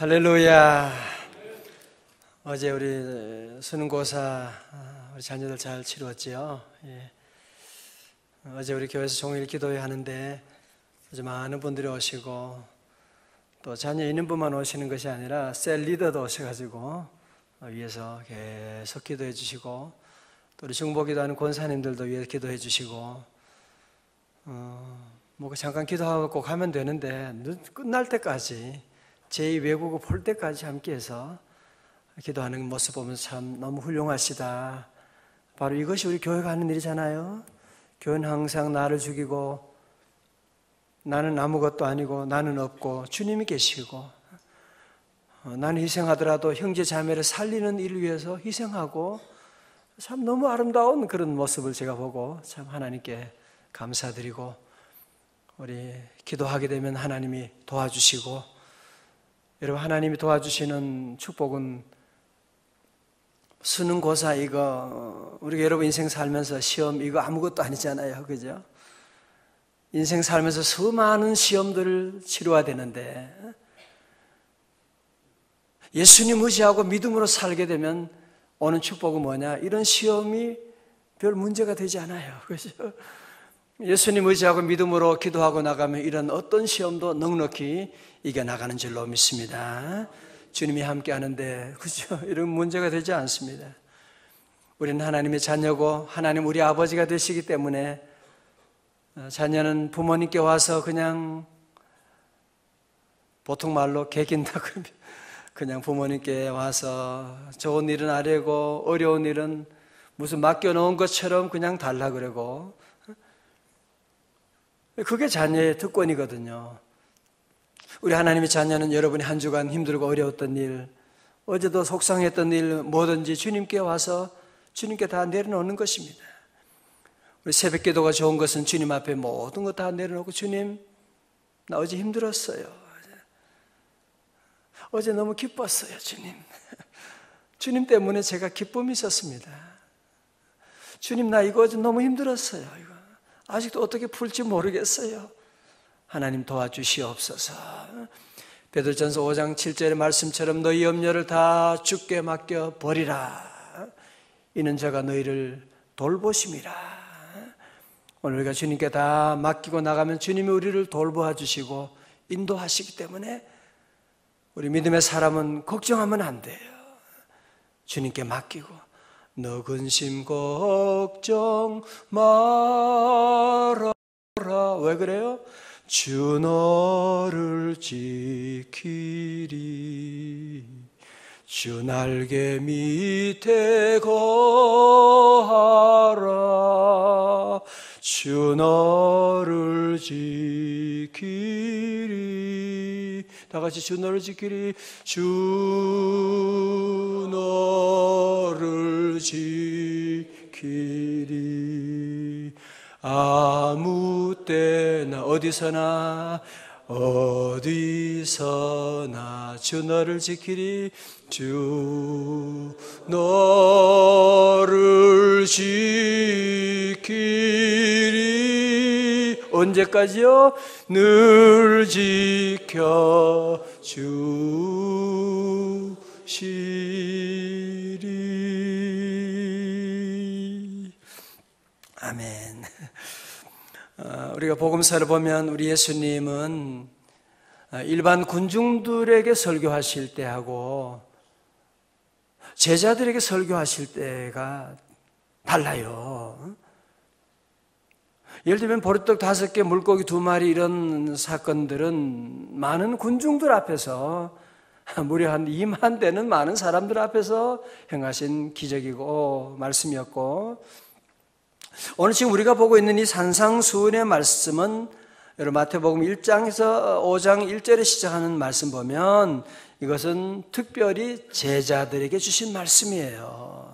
할렐루야. 어제 우리 수능고사 우리 자녀들 잘 치루었지요. 예. 어제 우리 교회에서 종일 기도회 하는데 아주 많은 분들이 오시고 또 자녀 있는 분만 오시는 것이 아니라 셀 리더도 오셔가지고 위에서 계속 기도해 주시고 또 우리 중보기도하는 권사님들도 위에서 기도해 주시고 뭐 잠깐 기도하고 가면 되는데 끝날 때까지 제2 외국어 볼 때까지 함께해서 기도하는 모습 보면서 참 너무 훌륭하시다. 바로 이것이 우리 교회가 하는 일이잖아요. 교회는 항상 나를 죽이고 나는 아무것도 아니고 나는 없고 주님이 계시고 나는 희생하더라도 형제 자매를 살리는 일을 위해서 희생하고 참 너무 아름다운 그런 모습을 제가 보고 참 하나님께 감사드리고 우리 기도하게 되면 하나님이 도와주시고 여러분 하나님이 도와주시는 축복은 수능고사 이거 우리가 여러분 인생 살면서 시험 이거 아무것도 아니잖아요. 그죠? 인생 살면서 수많은 시험들을 치러야 되는데 예수님 의지하고 믿음으로 살게 되면 오는 축복은 뭐냐? 이런 시험이 별 문제가 되지 않아요. 그죠? 예수님 의지하고 믿음으로 기도하고 나가면 이런 어떤 시험도 넉넉히 이겨나가는 줄로 믿습니다. 주님이 함께 하는데 그죠? 이런 문제가 되지 않습니다. 우리는 하나님의 자녀고 하나님 우리 아버지가 되시기 때문에 자녀는 부모님께 와서 그냥 보통 말로 개긴다 그러면 그냥 부모님께 와서 좋은 일은 아래고 어려운 일은 무슨 맡겨놓은 것처럼 그냥 달라 그러고 그게 자녀의 특권이거든요. 우리 하나님의 자녀는 여러분이 한 주간 힘들고 어려웠던 일, 어제도 속상했던 일 뭐든지 주님께 와서 주님께 다 내려놓는 것입니다. 우리 새벽 기도가 좋은 것은 주님 앞에 모든 것 다 내려놓고 주님, 나 어제 힘들었어요. 어제 너무 기뻤어요, 주님. 주님 때문에 제가 기쁨이 있었습니다. 주님, 나 이거 어제 너무 힘들었어요. 이거. 아직도 어떻게 풀지 모르겠어요. 하나님 도와주시옵소서. 베드로전서 5장 7절의 말씀처럼 너희 염려를 다 주께 맡겨 버리라. 이는 저가 너희를 돌보심이라. 오늘 우리가 주님께 다 맡기고 나가면 주님이 우리를 돌보아 주시고 인도하시기 때문에 우리 믿음의 사람은 걱정하면 안 돼요. 주님께 맡기고 너 근심 걱정 말아라. 왜 그래요? 주 너를 지키리. 주 날개 밑에 거하라. 주 너를 지키리. 다 같이 주 너를 지키리. 주 너를 지키리. 아무 때나 어디서나 주 너를 지키리. 주 너를 지키리. 언제까지요? 늘 지켜 주시리. 아멘. 우리가 복음서를 보면 우리 예수님은 일반 군중들에게 설교하실 때하고 제자들에게 설교하실 때가 달라요. 예를 들면 보리떡 5개, 물고기 2마리 이런 사건들은 많은 군중들 앞에서 무려 한 2만 되는 많은 사람들 앞에서 행하신 기적이고 말씀이었고 오늘 지금 우리가 보고 있는 이 산상수훈의 말씀은 여러분 마태복음 1장에서 5장 1절에 시작하는 말씀 보면 이것은 특별히 제자들에게 주신 말씀이에요.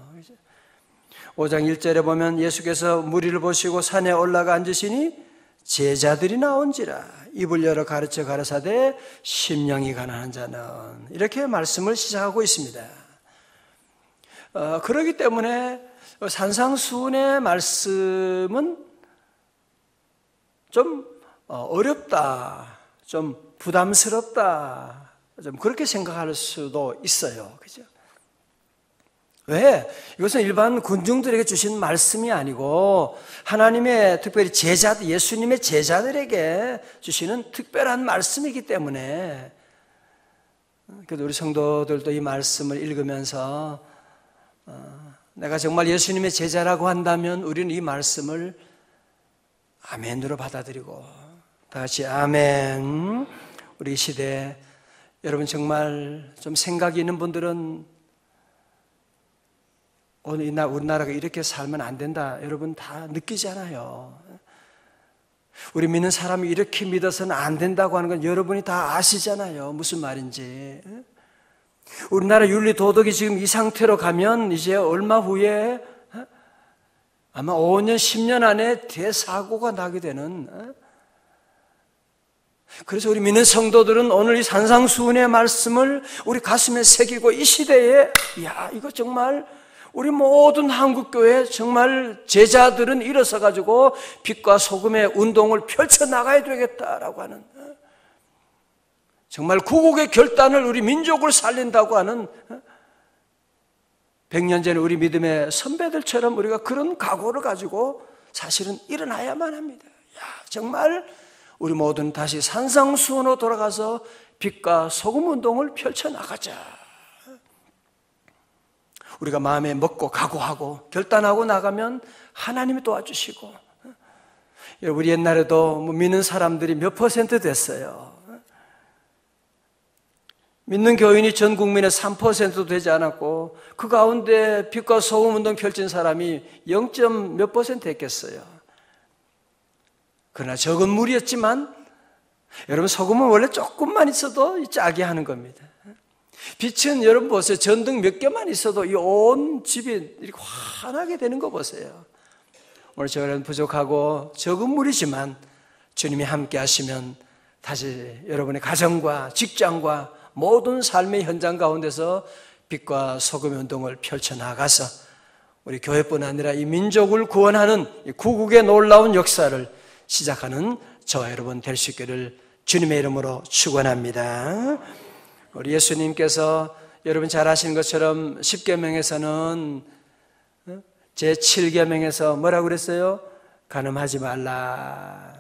5장 1절에 보면 예수께서 무리를 보시고 산에 올라가 앉으시니 제자들이 나온지라 입을 열어 가르쳐 가라사대 심령이 가난한 자는 이렇게 말씀을 시작하고 있습니다. 그렇기 때문에 산상수훈의 말씀은 좀 어렵다, 좀 부담스럽다 좀 그렇게 생각할 수도 있어요. 그죠? 왜? 이것은 일반 군중들에게 주신 말씀이 아니고 하나님의 특별히 예수님의 제자들에게 주시는 특별한 말씀이기 때문에, 그래도 우리 성도들도 이 말씀을 읽으면서 내가 정말 예수님의 제자라고 한다면 우리는 이 말씀을 아멘으로 받아들이고, 다 같이 아멘. 우리 시대 여러분 정말 좀 생각이 있는 분들은 오늘 우리나라가 이렇게 살면 안 된다, 여러분 다 느끼잖아요. 우리 믿는 사람이 이렇게 믿어서는 안 된다고 하는 건 여러분이 다 아시잖아요. 무슨 말인지. 우리나라 윤리 도덕이 지금 이 상태로 가면 이제 얼마 후에 아마 5년, 10년 안에 대사고가 나게 되는, 그래서 우리 믿는 성도들은 오늘 이 산상수훈의 말씀을 우리 가슴에 새기고 이 시대에, 이거 정말 우리 모든 한국교회 정말 제자들은 일어서 가지고 빛과 소금의 운동을 펼쳐나가야 되겠다라고 하는, 정말 구국의 결단을 우리 민족을 살린다고 하는, 100년 전에 우리 믿음의 선배들처럼 우리가 그런 각오를 가지고 사실은 일어나야만 합니다. 정말 우리 모두는 다시 산상수훈으로 돌아가서 빛과 소금 운동을 펼쳐나가자. 우리가 마음에 먹고 각오하고 결단하고 나가면 하나님이 도와주시고, 우리 옛날에도 믿는 사람들이 몇 % 됐어요. 믿는 교인이 전 국민의 3%도 되지 않았고 그 가운데 빛과 소금 운동 펼친 사람이 0. 몇 % 했겠어요. 그러나 적은 무리였지만, 여러분 소금은 원래 조금만 있어도 짜게 하는 겁니다. 빛은 여러분 보세요. 전등 몇 개만 있어도 이 온 집이 이렇게 환하게 되는 거 보세요. 오늘 저는 부족하고 적은 무리지만 주님이 함께 하시면 다시 여러분의 가정과 직장과 모든 삶의 현장 가운데서 빛과 소금의 운동을 펼쳐나가서 우리 교회뿐 아니라 이 민족을 구원하는 이 구국의 놀라운 역사를 시작하는 저와 여러분 될 수 있기를 주님의 이름으로 축원합니다. 우리 예수님께서 여러분 잘 아시는 것처럼 10계명에서는 제7계명에서 뭐라고 그랬어요? 간음하지 말라.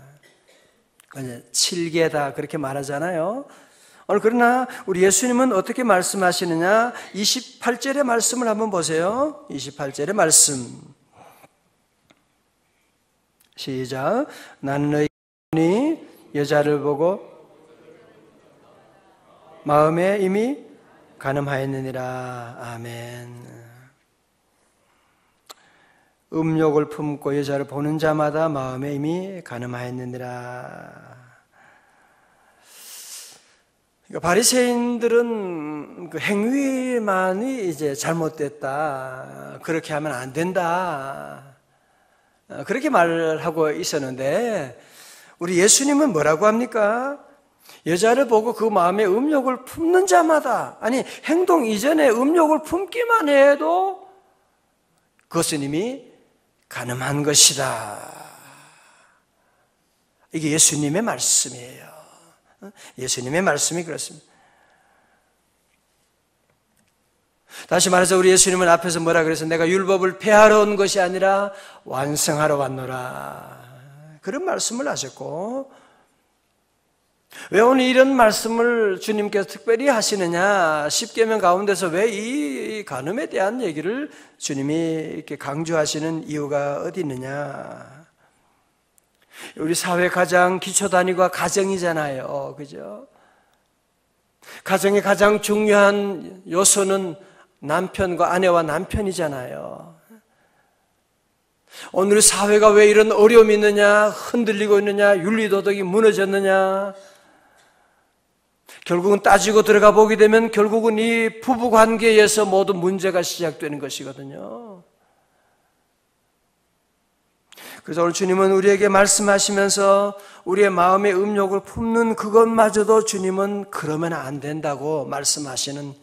7계다 그렇게 말하잖아요. 오늘 그러나 우리 예수님은 어떻게 말씀하시느냐? 28절의 말씀을 한번 보세요. 28절의 말씀. 시작. 나는 너희 여자를 보고 마음에 이미 간음하였느니라. 아멘. 음욕을 품고 여자를 보는 자마다 마음에 이미 간음하였느니라. 그러니까 바리새인들은 그 행위만이 이제 잘못됐다, 그렇게 하면 안 된다, 그렇게 말하고 있었는데 우리 예수님은 뭐라고 합니까? 여자를 보고 그 마음에 음욕을 품는 자마다, 아니 행동 이전에 음욕을 품기만 해도 그것은 이미 간음한 것이다. 이게 예수님의 말씀이에요. 예수님의 말씀이 그렇습니다. 다시 말해서 우리 예수님은 앞에서 뭐라 그래서 내가 율법을 폐하러 온 것이 아니라 완성하러 왔노라, 그런 말씀을 하셨고, 왜 오늘 이런 말씀을 주님께서 특별히 하시느냐? 10계명 가운데서 왜 이 간음에 대한 얘기를 주님이 이렇게 강조하시는 이유가 어디 있느냐? 우리 사회 가장 기초 단위가 가정이잖아요. 그죠? 가정의 가장 중요한 요소는 남편과 아내와 남편이잖아요. 오늘 사회가 왜 이런 어려움이 있느냐? 흔들리고 있느냐? 윤리도덕이 무너졌느냐? 결국은 따지고 들어가 보게 되면 결국은 이 부부관계에서 모든 문제가 시작되는 것이거든요. 그래서 오늘 주님은 우리에게 말씀하시면서 우리의 마음의 음욕을 품는 그것마저도 주님은 그러면 안 된다고 말씀하시는,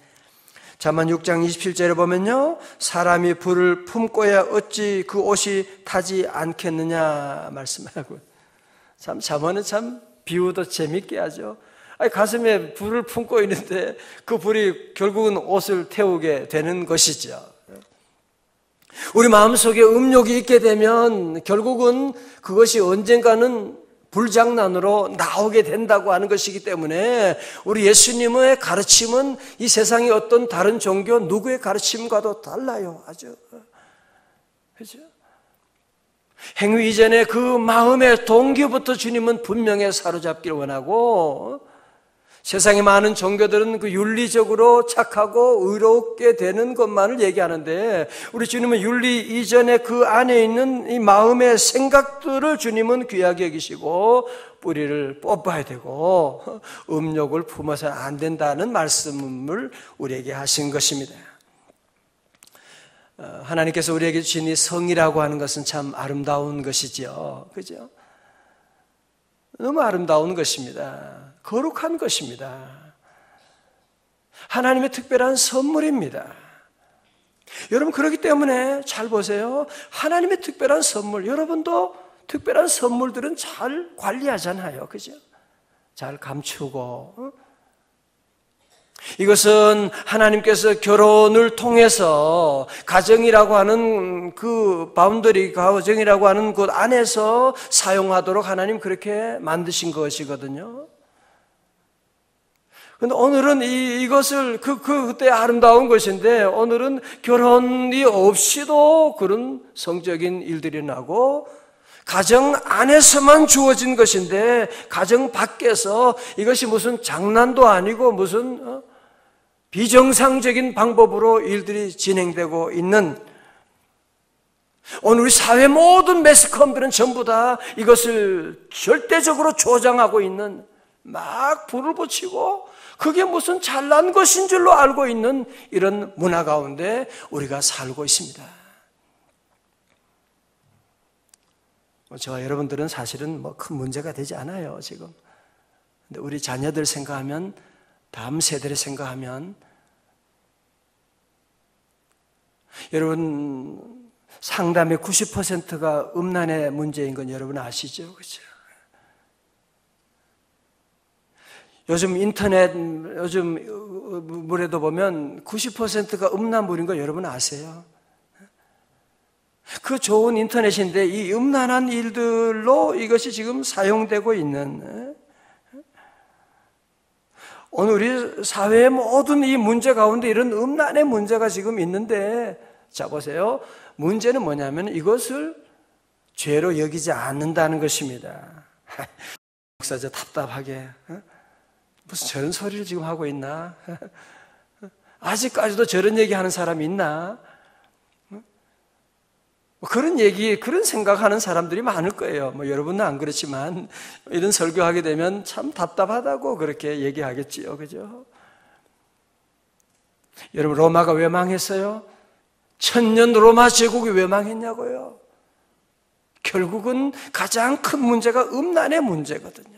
잠언 6장 27절에 보면요, 사람이 불을 품고야 어찌 그 옷이 타지 않겠느냐 말씀하고, 참 잠언은 참 비유도 재밌게 하죠. 아니, 가슴에 불을 품고 있는데 그 불이 결국은 옷을 태우게 되는 것이죠. 우리 마음속에 음욕이 있게 되면 결국은 그것이 언젠가는 불장난으로 나오게 된다고 하는 것이기 때문에 우리 예수님의 가르침은 이 세상의 어떤 다른 종교 누구의 가르침과도 달라요. 아주. 그렇죠? 행위 이전에 그 마음의 동기부터 주님은 분명히 사로잡기를 원하고, 세상의 많은 종교들은 그 윤리적으로 착하고 의롭게 되는 것만을 얘기하는데 우리 주님은 윤리 이전에 그 안에 있는 이 마음의 생각들을 주님은 귀하게 여기시고 뿌리를 뽑아야 되고 음욕을 품어서는 안 된다는 말씀을 우리에게 하신 것입니다. 하나님께서 우리에게 주신 이 성이라고 하는 것은 참 아름다운 것이죠. 그죠? 너무 아름다운 것입니다. 거룩한 것입니다. 하나님의 특별한 선물입니다. 여러분, 그렇기 때문에 잘 보세요. 하나님의 특별한 선물, 여러분도 특별한 선물들은 잘 관리하잖아요. 그죠? 잘 감추고. 이것은 하나님께서 결혼을 통해서 가정이라고 하는 그 바운더리, 가정이라고 하는 곳 안에서 사용하도록 하나님 그렇게 만드신 것이거든요. 근데 오늘은 이것을 그때 아름다운 것인데 오늘은 결혼이 없이도 그런 성적인 일들이 나고 가정 안에서만 주어진 것인데 가정 밖에서 이것이 무슨 장난도 아니고 무슨 비정상적인 방법으로 일들이 진행되고 있는, 오늘 우리 사회 모든 매스컴들은 전부 다 이것을 절대적으로 조장하고 있는, 막 불을 붙이고 그게 무슨 잘난 것인 줄로 알고 있는 이런 문화 가운데 우리가 살고 있습니다. 저와 여러분들은 사실은 뭐 큰 문제가 되지 않아요, 지금. 근데 우리 자녀들 생각하면, 다음 세대를 생각하면, 여러분, 상담의 90%가 음란의 문제인 건 여러분 아시죠? 그렇죠? 요즘 인터넷, 요즘 물에도 보면 90%가 음란물인 거 여러분 아세요? 그 좋은 인터넷인데 이 음란한 일들로 이것이 지금 사용되고 있는, 오늘 우리 사회의 모든 이 문제 가운데 이런 음란의 문제가 지금 있는데, 자 보세요. 문제는 뭐냐면 이것을 죄로 여기지 않는다는 것입니다. 목사 저 답답하게 무슨 저런 소리를 지금 하고 있나? 아직까지도 저런 얘기하는 사람이 있나? 그런 얘기, 그런 생각하는 사람들이 많을 거예요. 뭐 여러분은 안 그렇지만 이런 설교하게 되면 참 답답하다고 그렇게 얘기하겠지요. 그죠? 여러분, 로마가 왜 망했어요? 1000년 로마 제국이 왜 망했냐고요? 결국은 가장 큰 문제가 음란의 문제거든요.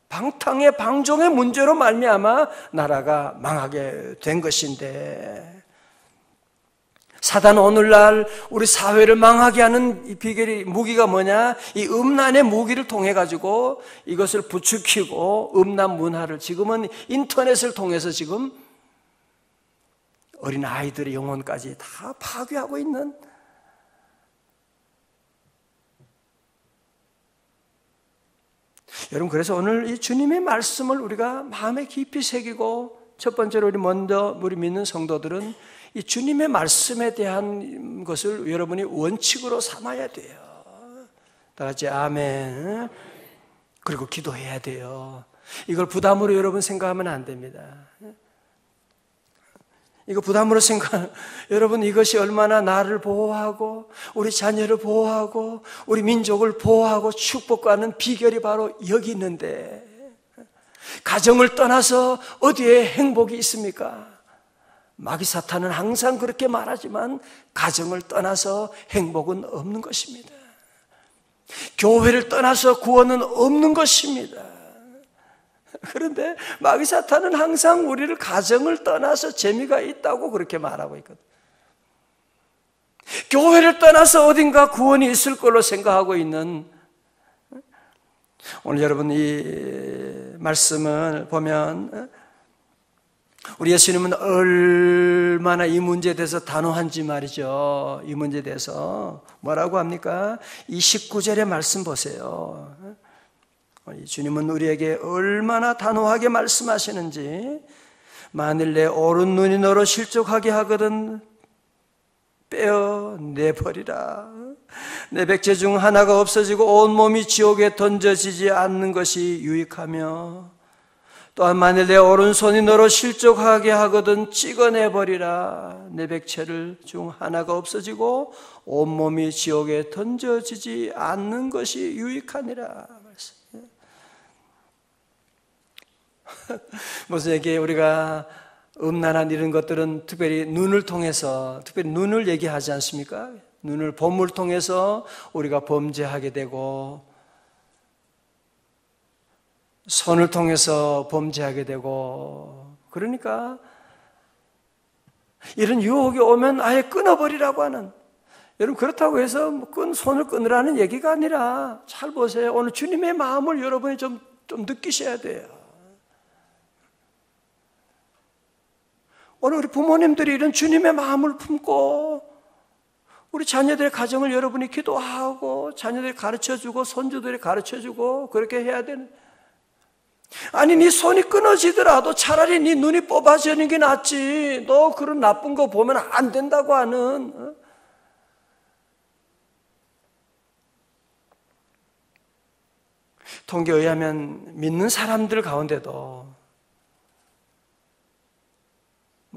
방탕의 방종의 문제로 말미암아 나라가 망하게 된 것인데, 사단은 오늘날 우리 사회를 망하게 하는 이 비결이, 무기가 뭐냐? 이 음란의 무기를 통해 가지고 이것을 부추기고 음란 문화를 지금은 인터넷을 통해서 지금 어린 아이들의 영혼까지 다 파괴하고 있는, 여러분, 그래서 오늘 이 주님의 말씀을 우리가 마음에 깊이 새기고, 첫 번째로 우리 믿는 성도들은 이 주님의 말씀에 대한 것을 여러분이 원칙으로 삼아야 돼요. 다 같이 아멘. 그리고 기도해야 돼요. 이걸 부담으로 여러분 생각하면 안 됩니다. 이거 부담으로 여러분, 이것이 얼마나 나를 보호하고 우리 자녀를 보호하고 우리 민족을 보호하고 축복하는 비결이 바로 여기 있는데, 가정을 떠나서 어디에 행복이 있습니까? 마귀 사탄은 항상 그렇게 말하지만 가정을 떠나서 행복은 없는 것입니다. 교회를 떠나서 구원은 없는 것입니다. 그런데 마귀 사탄은 항상 우리를 가정을 떠나서 재미가 있다고 그렇게 말하고 있거든. 교회를 떠나서 어딘가 구원이 있을 걸로 생각하고 있는, 오늘 여러분 이 말씀을 보면 우리 예수님은 얼마나 이 문제에 대해서 단호한지 말이죠. 이 문제에 대해서 뭐라고 합니까? 이 19절의 말씀 보세요. 주님은 우리에게 얼마나 단호하게 말씀하시는지. 만일 내 오른 눈이 너로 실족하게 하거든 빼어내버리라. 내 백제 중 하나가 없어지고 온몸이 지옥에 던져지지 않는 것이 유익하며, 또한 만일 내 오른손이 너로 실족하게 하거든 찍어내버리라. 내 백체를 중 하나가 없어지고 온몸이 지옥에 던져지지 않는 것이 유익하니라. 무슨 얘기에 우리가 음란한 이런 것들은 특별히 눈을 통해서, 특별히 눈을 얘기하지 않습니까? 눈을 봄을 통해서 우리가 범죄하게 되고, 손을 통해서 범죄하게 되고, 그러니까 이런 유혹이 오면 아예 끊어버리라고 하는, 여러분 그렇다고 해서 손을 끊으라는 얘기가 아니라, 잘 보세요. 오늘 주님의 마음을 여러분이 좀 느끼셔야 돼요. 오늘 우리 부모님들이 이런 주님의 마음을 품고 우리 자녀들의 가정을 여러분이 기도하고 자녀들이 가르쳐주고 손주들이 가르쳐주고 그렇게 해야 되는, 아니 네 손이 끊어지더라도 차라리 네 눈이 뽑아지는 게 낫지, 너 그런 나쁜 거 보면 안 된다고 하는. 통계에 의하면 믿는 사람들 가운데도,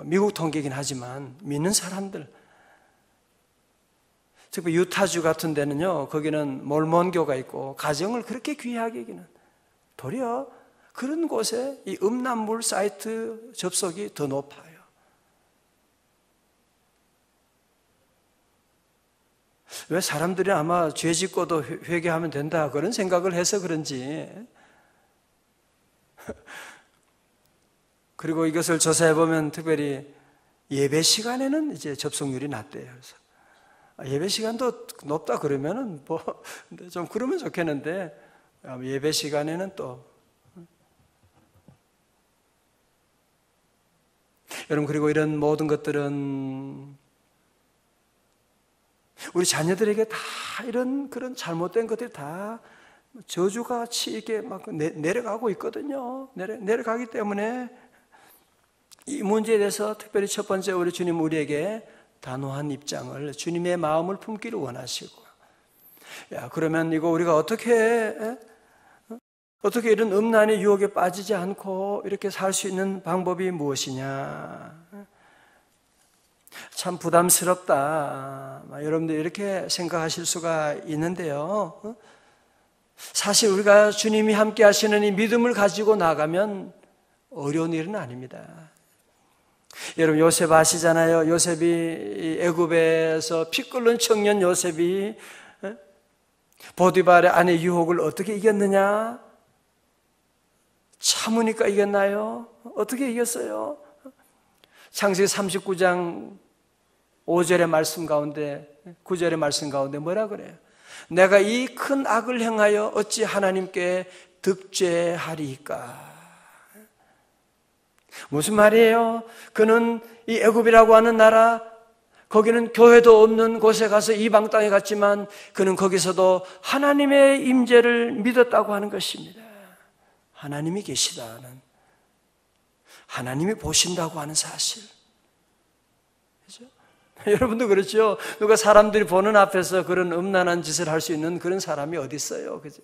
미국 통계이긴 하지만 믿는 사람들, 특히 유타주 같은 데는요, 거기는 몰몬교가 있고 가정을 그렇게 귀하게 여기는, 도리어 그런 곳에 이 음란물 사이트 접속이 더 높아요. 왜 사람들이 아마 죄 짓고도 회개하면 된다 그런 생각을 해서 그런지. 그리고 이것을 조사해보면 특별히 예배 시간에는 이제 접속률이 낮대요. 그래서 예배 시간도 높다 그러면은 좀 그러면 좋겠는데, 예배 시간에는 또. 여러분, 그리고 이런 모든 것들은 우리 자녀들에게 다 이런 그런 잘못된 것들이 다 저주같이 이렇게 막 내려가고 있거든요. 내려가기 때문에 이 문제에 대해서 특별히 첫 번째 우리 주님 우리에게 단호한 입장을, 주님의 마음을 품기를 원하시고, 그러면 이거 우리가 어떻게 이런 음란의 유혹에 빠지지 않고 이렇게 살 수 있는 방법이 무엇이냐? 참 부담스럽다. 여러분들 이렇게 생각하실 수가 있는데요. 사실 우리가 주님이 함께 하시는 이 믿음을 가지고 나가면 어려운 일은 아닙니다. 여러분 요셉 아시잖아요. 요셉이 애굽에서 피 끓는 청년 요셉이 보디발의 아내 유혹을 어떻게 이겼느냐? 참으니까 이겼나요? 어떻게 이겼어요? 창세기 39장 5절의 말씀 가운데, 9절의 말씀 가운데 뭐라 그래요? 내가 이 큰 악을 행하여 어찌 하나님께 득죄하리이까? 무슨 말이에요? 그는 이 애굽이라고 하는 나라, 거기는 교회도 없는 곳에 가서 이방 땅에 갔지만 그는 거기서도 하나님의 임재를 믿었다고 하는 것입니다. 하나님이 계시다는, 하나님이 보신다고 하는 사실. 그렇죠? 여러분도 그렇죠? 누가 사람들이 보는 앞에서 그런 음란한 짓을 할 수 있는 그런 사람이 어디 있어요? 그죠?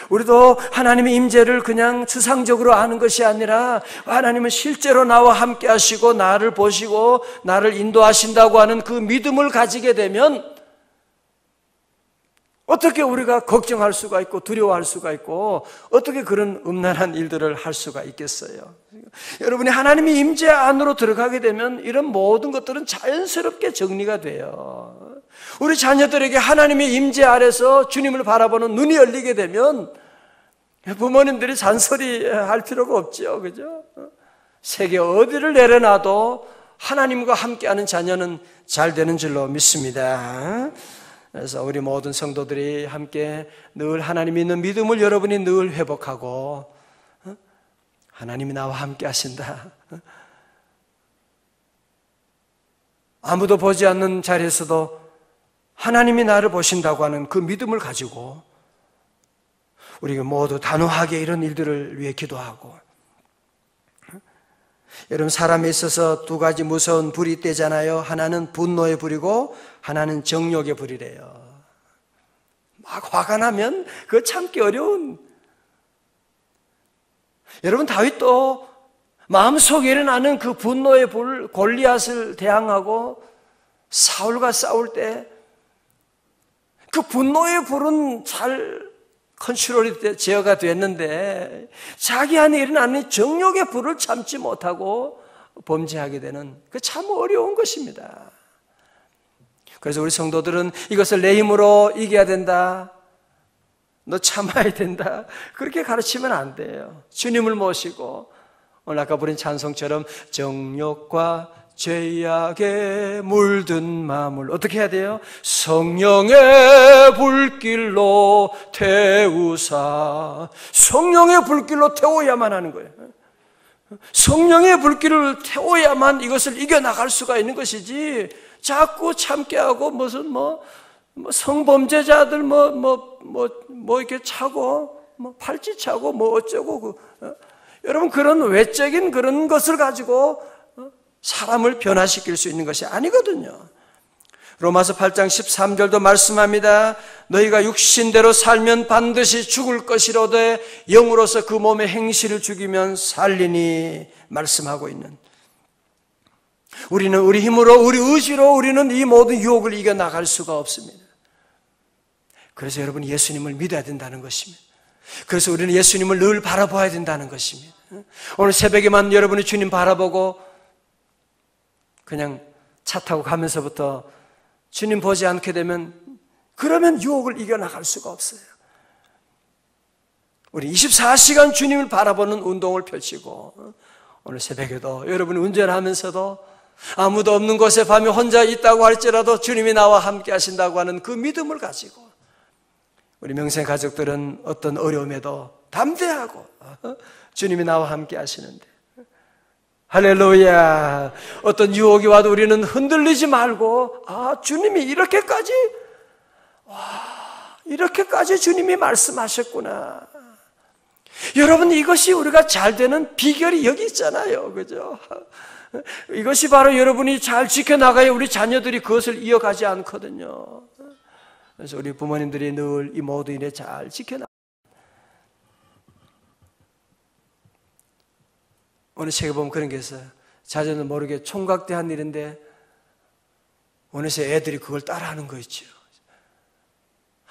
우리도 하나님의 임재를 그냥 추상적으로 아는 것이 아니라 하나님은 실제로 나와 함께 하시고 나를 보시고 나를 인도하신다고 하는 그 믿음을 가지게 되면 어떻게 우리가 걱정할 수가 있고 두려워할 수가 있고 어떻게 그런 음란한 일들을 할 수가 있겠어요? 여러분이 하나님의 임재 안으로 들어가게 되면 이런 모든 것들은 자연스럽게 정리가 돼요. 우리 자녀들에게 하나님의 임재 아래서 주님을 바라보는 눈이 열리게 되면 부모님들이 잔소리할 필요가 없죠. 그죠? 세계 어디를 내려놔도 하나님과 함께하는 자녀는 잘 되는 줄로 믿습니다. 그래서 우리 모든 성도들이 함께 늘 하나님 믿는 믿음을 여러분이 늘 회복하고 하나님이 나와 함께 하신다. 아무도 보지 않는 자리에서도 하나님이 나를 보신다고 하는 그 믿음을 가지고 우리가 모두 단호하게 이런 일들을 위해 기도하고, 여러분 사람에 있어서 두 가지 무서운 불이 있대잖아요. 하나는 분노의 불이고 하나는 정욕의 불이래요. 막 화가 나면 그거 참기 어려운. 여러분 다윗도 마음속에 일어나는 그 분노의 불, 골리앗을 대항하고 사울과 싸울 때 그 분노의 불은 잘 컨트롤이 제어가 됐는데 자기 안에 일어나는 정욕의 불을 참지 못하고 범죄하게 되는 그 참 어려운 것입니다. 그래서 우리 성도들은 이것을 내 힘으로 이겨야 된다, 너 참아야 된다, 그렇게 가르치면 안 돼요. 주님을 모시고 오늘 아까 부른 찬송처럼 정욕과 죄악에 물든 마음을 어떻게 해야 돼요? 성령의 불길로 태우사. 성령의 불길로 태워야만 하는 거예요. 성령의 불길을 태워야만 이것을 이겨나갈 수가 있는 것이지, 자꾸 참게 하고 무슨 성범죄자들 이렇게 차고 팔찌 차고 어쩌고 여러분 그런 외적인 그런 것을 가지고 사람을 변화시킬 수 있는 것이 아니거든요. 로마서 8장 13절도 말씀합니다. 너희가 육신대로 살면 반드시 죽을 것이로되 영으로서 그 몸의 행실을 죽이면 살리니 말씀하고 있는, 우리는 우리 힘으로 우리 의지로 우리는 이 모든 유혹을 이겨나갈 수가 없습니다. 그래서 여러분 예수님을 믿어야 된다는 것입니다. 그래서 우리는 예수님을 늘 바라봐야 된다는 것입니다. 오늘 새벽에만 여러분이 주님 바라보고 그냥 차 타고 가면서부터 주님 보지 않게 되면 그러면 유혹을 이겨나갈 수가 없어요. 우리 24시간 주님을 바라보는 운동을 펼치고 오늘 새벽에도 여러분이 운전하면서도 아무도 없는 곳에 밤에 혼자 있다고 할지라도 주님이 나와 함께 하신다고 하는 그 믿음을 가지고 우리 명생 가족들은 어떤 어려움에도 담대하고 주님이 나와 함께 하시는데, 할렐루야. 어떤 유혹이 와도 우리는 흔들리지 말고 주님이 이렇게까지 주님이 말씀하셨구나. 여러분 이것이 우리가 잘 되는 비결이 여기 있잖아요. 그죠? 이것이 바로 여러분이 잘 지켜나가야 우리 자녀들이 그것을 이어가지 않거든요. 그래서 우리 부모님들이 늘 이 모든 일에 잘 지켜나가. 어느 책에 보면 그런 게 있어요. 자녀는 모르게 총각대한 일인데 어느새 애들이 그걸 따라하는 거 있죠.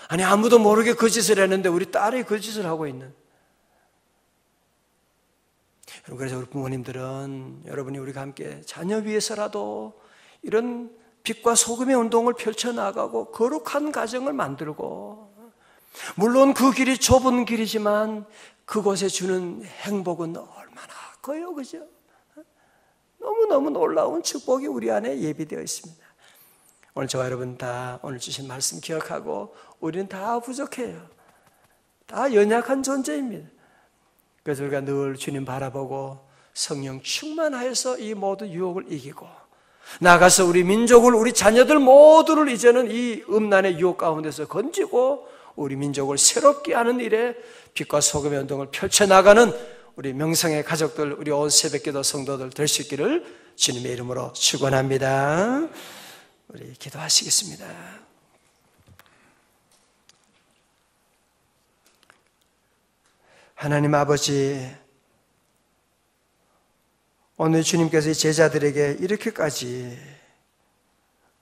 아니 아무도 모르게 그 짓을 했는데 우리 딸이 그 짓을 하고 있는. 그래서 우리 부모님들은 여러분이 우리가 함께 자녀 위해서라도 이런 빛과 소금의 운동을 펼쳐나가고 거룩한 가정을 만들고, 물론 그 길이 좁은 길이지만 그곳에 주는 행복은 얼마나 커요, 그죠? 너무너무 놀라운 축복이 우리 안에 예비되어 있습니다. 오늘 저와 여러분 다 오늘 주신 말씀 기억하고 우리는 다 부족해요. 다 연약한 존재입니다. 그래서 우리가 늘 주님 바라보고 성령 충만하여서 이 모든 유혹을 이기고 나가서 우리 민족을, 우리 자녀들 모두를 이제는 이 음란의 유혹 가운데서 건지고 우리 민족을 새롭게 하는 일에 빛과 소금의 운동을 펼쳐나가는 우리 명성의 가족들, 우리 온 새벽기도 성도들 될 수 있기를 주님의 이름으로 축원합니다. 우리 기도하시겠습니다. 하나님 아버지, 오늘 주님께서 제자들에게 이렇게까지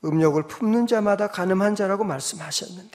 음욕을 품는 자마다 간음한 자라고 말씀하셨는데